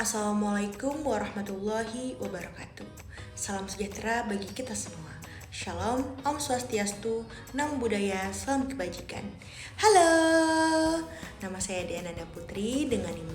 Assalamualaikum warahmatullahi wabarakatuh. Salam sejahtera bagi kita semua. Shalom, Om Swastiastu, Namo Buddhaya, salam kebajikan. Halo, nama saya Diananda Putri dengan NIM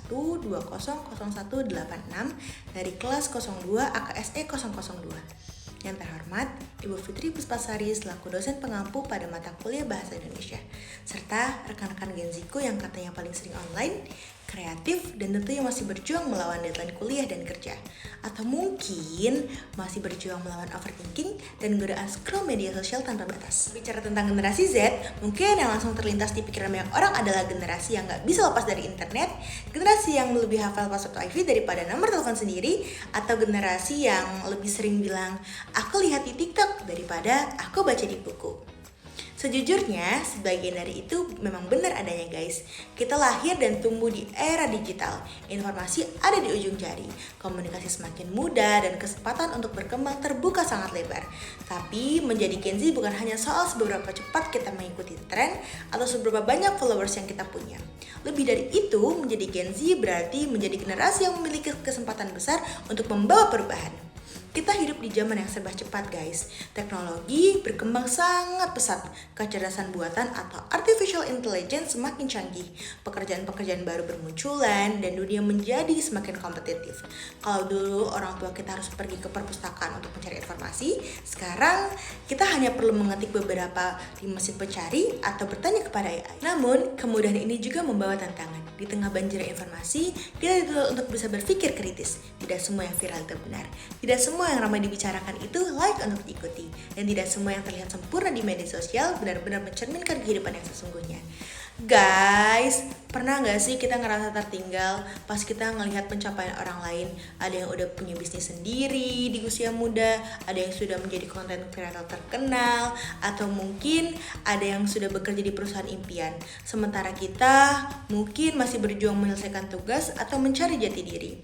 251091200186 dari kelas 02 AKSE 002. Yang terhormat, Ibu Fitri Puspasari selaku dosen pengampu pada mata kuliah Bahasa Indonesia, serta rekan-rekan Genziku yang katanya paling sering online, kreatif, dan tentunya masih berjuang melawan deadline kuliah dan kerja. Atau mungkin masih berjuang melawan overthinking dan godaan scroll media sosial tanpa batas. Bicara tentang generasi Z, mungkin yang langsung terlintas di pikiran banyak orang adalah generasi yang gak bisa lepas dari internet, generasi yang lebih hafal password WiFi daripada nomor telepon sendiri, atau generasi yang lebih sering bilang, aku lihat di TikTok daripada aku baca di buku. Sejujurnya, sebagian dari itu memang benar adanya guys. Kita lahir dan tumbuh di era digital. Informasi ada di ujung jari. Komunikasi semakin mudah dan kesempatan untuk berkembang terbuka sangat lebar. Tapi menjadi Gen Z bukan hanya soal seberapa cepat kita mengikuti tren atau seberapa banyak followers yang kita punya. Lebih dari itu, menjadi Gen Z berarti menjadi generasi yang memiliki kesempatan besar untuk membawa perubahan. Kita hidup di zaman yang serba cepat guys. Teknologi berkembang sangat pesat. Kecerdasan buatan atau artificial intelligence semakin canggih. Pekerjaan-pekerjaan baru bermunculan dan dunia menjadi semakin kompetitif. Kalau dulu orang tua kita harus pergi ke perpustakaan untuk mencari informasi, sekarang kita hanya perlu mengetik beberapa di mesin pencari atau bertanya kepada AI. Namun, kemudahan ini juga membawa tantangan. Di tengah banjirnya informasi, kita dituntut untuk bisa berpikir kritis. Tidak semua yang viral itu benar. Tidak semua yang ramai dibicarakan itu layak untuk diikuti. Dan tidak semua yang terlihat sempurna di media sosial benar-benar mencerminkan kehidupan yang sesungguhnya. Guys, pernah gak sih kita ngerasa tertinggal pas kita ngelihat pencapaian orang lain? Ada yang udah punya bisnis sendiri di usia muda, ada yang sudah menjadi content creator terkenal, atau mungkin ada yang sudah bekerja di perusahaan impian. Sementara kita mungkin masih berjuang menyelesaikan tugas atau mencari jati diri.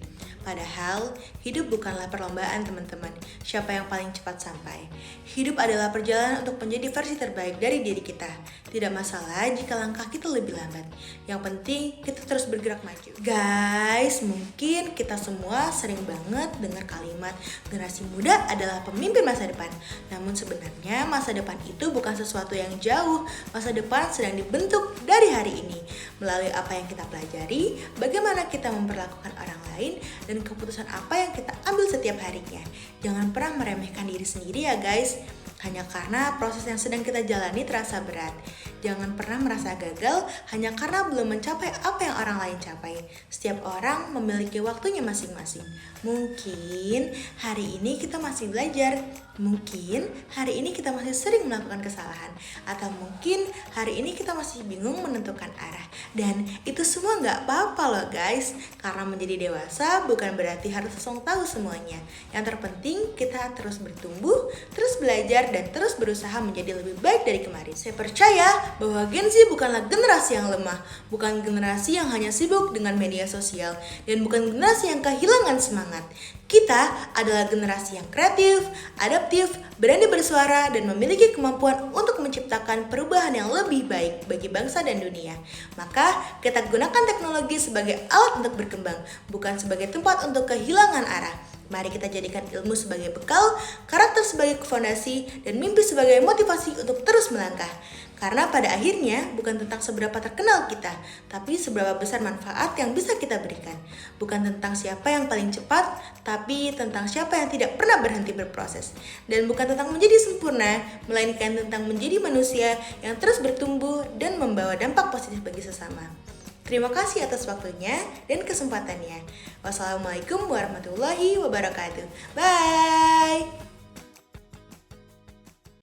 Padahal, hidup bukanlah perlombaan teman-teman, siapa yang paling cepat sampai. Hidup adalah perjalanan untuk menjadi versi terbaik dari diri kita. Tidak masalah jika langkah kita lebih lambat. Yang penting, kita terus bergerak maju. Guys, mungkin kita semua sering banget dengar kalimat generasi muda adalah pemimpin masa depan. Namun sebenarnya masa depan itu bukan sesuatu yang jauh. Masa depan sedang dibentuk dari hari ini. Melalui apa yang kita pelajari, bagaimana kita memperlakukan orang lain, dan keputusan apa yang kita ambil setiap harinya. Jangan pernah meremehkan diri sendiri ya guys. Hanya karena proses yang sedang kita jalani terasa berat. Jangan pernah merasa gagal hanya karena belum mencapai apa yang orang lain capai. Setiap orang memiliki waktunya masing-masing. Mungkin hari ini kita masih belajar. Mungkin hari ini kita masih sering melakukan kesalahan. Atau mungkin hari ini kita masih bingung menentukan arah. Dan itu semua gak apa-apa loh guys. Karena menjadi dewasa bukan berarti harus langsung tahu semuanya. Yang terpenting kita terus bertumbuh, terus belajar, dan terus berusaha menjadi lebih baik dari kemarin. Saya percaya bahwa Gen Z bukanlah generasi yang lemah, bukan generasi yang hanya sibuk dengan media sosial, dan bukan generasi yang kehilangan semangat. Kita adalah generasi yang kreatif, adaptif, berani bersuara, dan memiliki kemampuan untuk menciptakan perubahan yang lebih baik bagi bangsa dan dunia. Maka kita gunakan teknologi sebagai alat untuk berkembang, bukan sebagai tempat untuk kehilangan arah. Mari kita jadikan ilmu sebagai bekal, karakter sebagai fondasi, dan mimpi sebagai motivasi untuk terus melangkah. Karena pada akhirnya bukan tentang seberapa terkenal kita, tapi seberapa besar manfaat yang bisa kita berikan. Bukan tentang siapa yang paling cepat, tapi tentang siapa yang tidak pernah berhenti berproses. Dan bukan tentang menjadi sempurna, melainkan tentang menjadi manusia yang terus bertumbuh dan membawa dampak positif bagi sesama. Terima kasih atas waktunya dan kesempatannya. Wassalamualaikum warahmatullahi wabarakatuh. Bye!